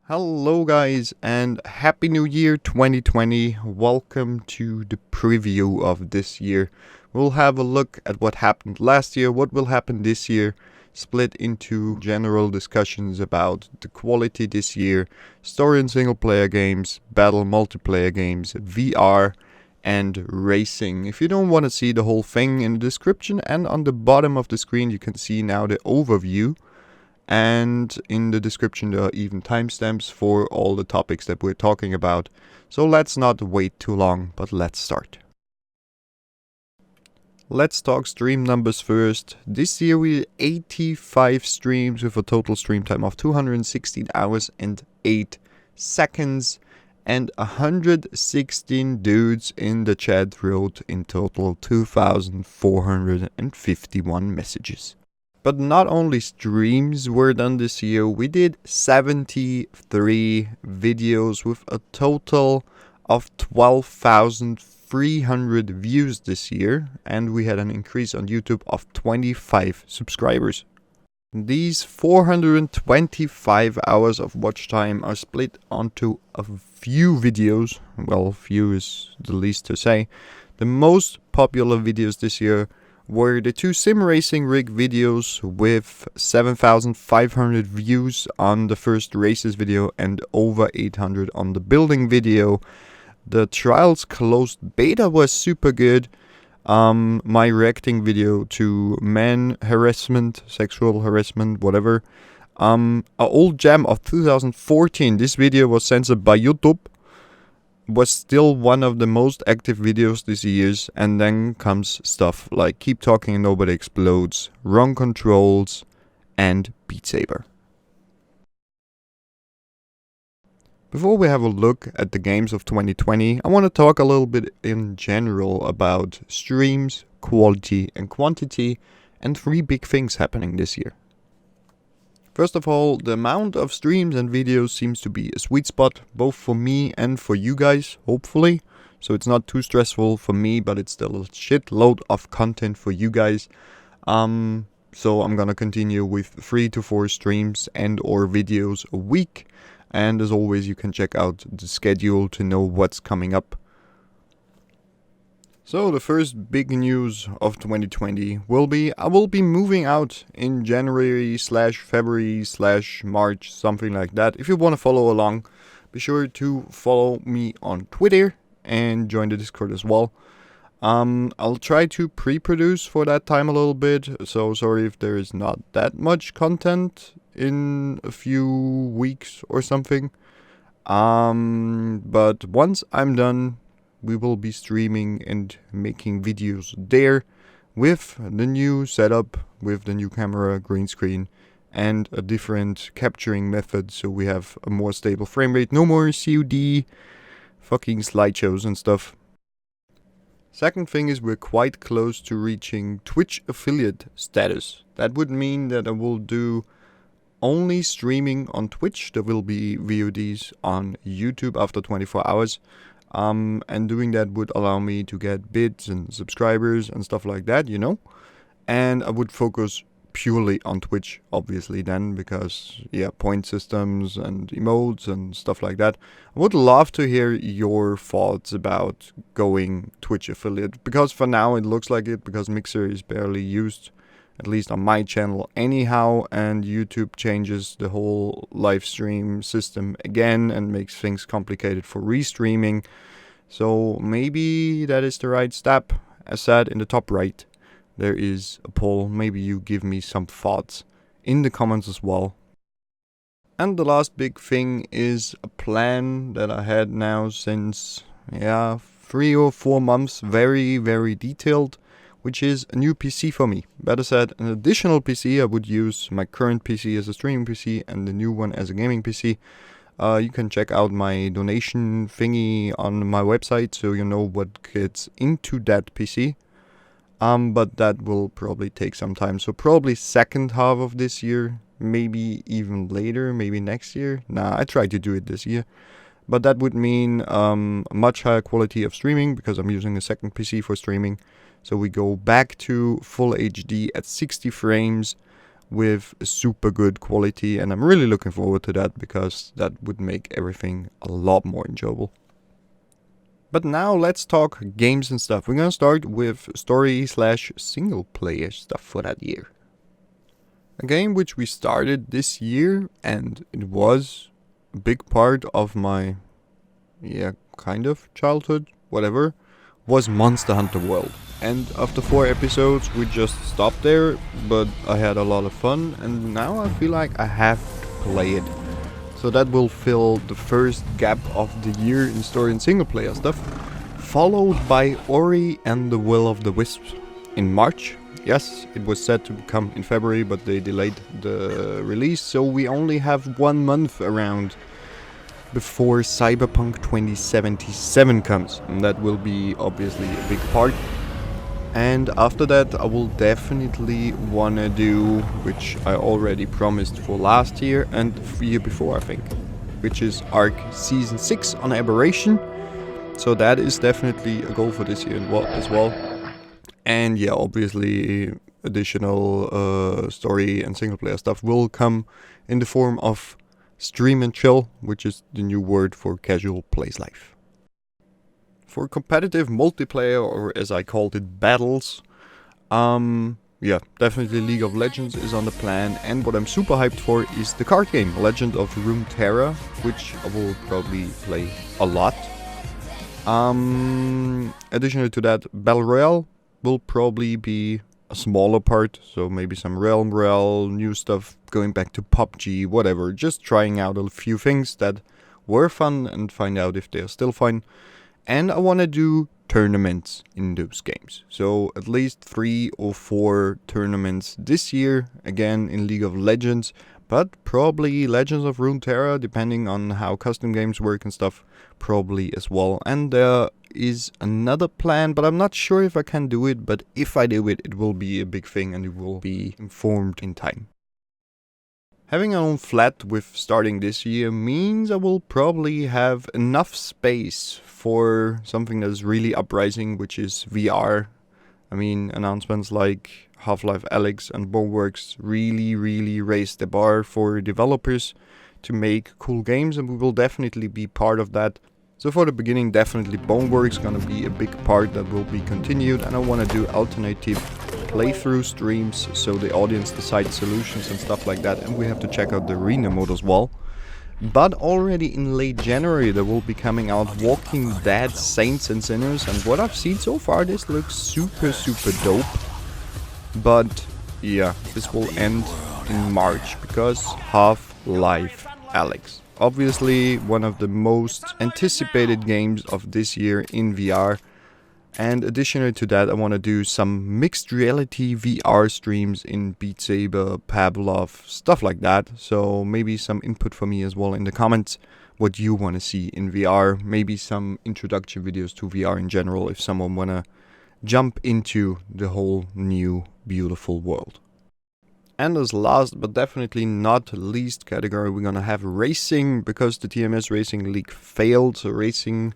Hello guys and Happy New Year 2020. Welcome to the preview of this year. We'll have a look at what happened last year, what will happen this year, split into general discussions about the quality this year, story and single player games, battle multiplayer games, VR and racing. If you don't want to see the whole thing, in the description and on the bottom of the screen you can see now the overview. And in the description there are even timestamps for all the topics that we're talking about. So let's not wait too long, but let's start. Let's talk stream numbers first. This year we had 85 streams with a total stream time of 216 hours and 8 seconds. And 116 dudes in the chat wrote in total 2,451 messages. But not only streams were done this year, we did 73 videos with a total of 12,300 views this year, and we had an increase on YouTube of 25 subscribers. These 425 hours of watch time are split onto a few videos. Well, few is the least to say. The most popular videos this year were the two sim racing rig videos with 7,500 views on the first races video and over 800 on the building video. The trials closed beta was super good. My reacting video to man harassment, sexual harassment, whatever. An old gem of 2014. This video was censored by YouTube. Was still one of the most active videos this year, and then comes stuff like Keep Talking and Nobody Explodes, Wrong Controls, and Beat Saber. Before we have a look at the games of 2020, I want to talk a little bit in general about streams, quality and quantity, and three big things happening this year. First of all, the amount of streams and videos seems to be a sweet spot, both for me and for you guys, hopefully. So it's not too stressful for me, but it's still a shitload of content for you guys. So I'm gonna continue with 3 to 4 streams and or videos a week. And as always, you can check out the schedule to know what's coming up. So the first big news of 2020 will be I will be moving out in January/February/March, something like that. If you want to follow along, be sure to follow me on Twitter and join the Discord as well. I'll try to pre-produce for that time a little bit, so sorry if there is not that much content in a few weeks or something. But once I'm done, we will be streaming and making videos there with the new setup, with the new camera, green screen, and a different capturing method, so we have a more stable frame rate. No more COD fucking slideshows and stuff. Second thing is we're quite close to reaching Twitch affiliate status. That would mean that I will do only streaming on Twitch. There will be VODs on YouTube after 24 hours. And doing that would allow me to get bits and subscribers and stuff like that, you know. And I would focus purely on Twitch, obviously, then, because, yeah, point systems and emotes and stuff like that. I would love to hear your thoughts about going Twitch affiliate, because for now it looks like it, because Mixer is barely used, at least on my channel anyhow, and YouTube changes the whole live stream system again and makes things complicated for restreaming. So maybe that is the right step. As said, in the top right there is a poll. Maybe you give me some thoughts in the comments as well. And the last big thing is a plan that I had now since 3 or 4 months, very, very detailed, which is a new PC for me. Better said, an additional PC. I would use my current PC as a streaming PC and the new one as a gaming PC. You can check out my donation thingy on my website, so you know what gets into that PC. But that will probably take some time. So probably second half of this year, maybe even later, maybe next year. Nah, I tried to do it this year. But that would mean a much higher quality of streaming, because I'm using a second PC for streaming. So we go back to full HD at 60 frames with a super good quality, and I'm really looking forward to that because that would make everything a lot more enjoyable. But now let's talk games and stuff. We're gonna start with story/single player stuff for that year. A game which we started this year, and it was a big part of my, kind of childhood, whatever, was Monster Hunter World. And after 4 episodes we just stopped there, but I had a lot of fun, and now I feel like I have to play it. So that will fill the first gap of the year in story and single player stuff, followed by Ori and the Will of the Wisps in March. Yes, it was set to come in February, but they delayed the release, so we only have 1 month around before Cyberpunk 2077 comes, and that will be obviously a big part. And after that I will definitely wanna do, which I already promised for last year and the year before I think, which is Arc Season 6 on Abberation. So that is definitely a goal for this year as well. And yeah, obviously additional story and single player stuff will come in the form of stream and chill, which is the new word for casual plays life. For competitive multiplayer, or as I called it, battles, definitely League of Legends is on the plan, and what I'm super hyped for is the card game Legend of Runeterra, which I will probably play a lot. Additionally to that, Battle Royale will probably be a smaller part, so maybe some Realm Royale, new stuff, going back to PUBG, whatever, just trying out a few things that were fun and find out if they're still fun. And I want to do tournaments in those games, so at least 3 or 4 tournaments this year, again in League of Legends, but probably Legends of Runeterra, depending on how custom games work and stuff, probably as well. And there is another plan, but I'm not sure if I can do it, but if I do it, it will be a big thing and it will be informed in time. Having our own flat with starting this year means I will probably have enough space for something that is really uprising, which is VR. I mean, announcements like Half-Life ALYX and Boneworks really raised the bar for developers to make cool games, and we will definitely be part of that. So for the beginning, definitely Boneworks gonna be a big part that will be continued, and I wanna do alternative playthrough streams so the audience decides solutions and stuff like that, and we have to check out the arena mode as well. But already in late January there will be coming out Walking Dead Saints and Sinners, and what I've seen so far, this looks super dope. But yeah, this will end in March because Half-Life ALYX. Obviously one of the most anticipated games of this year in VR. And additionally to that, I want to do some mixed reality VR streams in Beat Saber, Pavlov, stuff like that. So maybe some input for me as well in the comments, what you want to see in VR. Maybe some introduction videos to VR in general if someone want to jump into the whole new beautiful world. And as last but definitely not least category, we're gonna have racing, because the TMS Racing League failed. So racing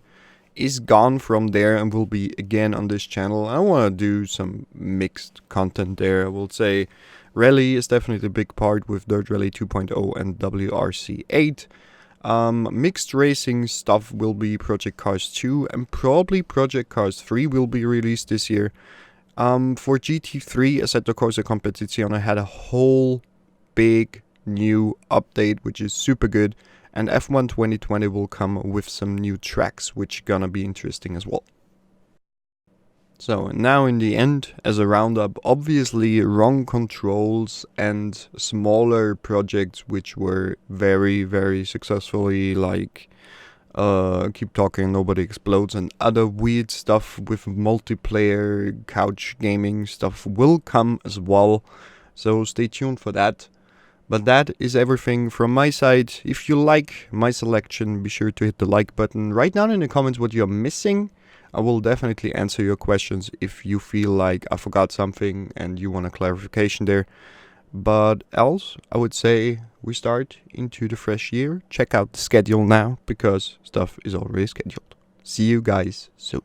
is gone from there and will be again on this channel. I want to do some mixed content there. I will say rally is definitely a big part with Dirt Rally 2.0 and WRC8. Mixed racing stuff will be Project Cars 2, and probably Project Cars 3 will be released this year. For GT3, Assetto Corsa Competizione had a whole big new update, which is super good. And F1 2020 will come with some new tracks, which gonna be interesting as well. So now in the end, as a roundup, obviously wrong controls and smaller projects which were very successfully, like Keep Talking, Nobody Explodes, and other weird stuff with multiplayer couch gaming stuff will come as well. So stay tuned for that. But that is everything from my side. If you like my selection, be sure to hit the like button. Write down in the comments what you're missing. I will definitely answer your questions if you feel like I forgot something and you want a clarification there. But else, I would say we start into the fresh year. Check out the schedule now, because stuff is already scheduled. See you guys soon.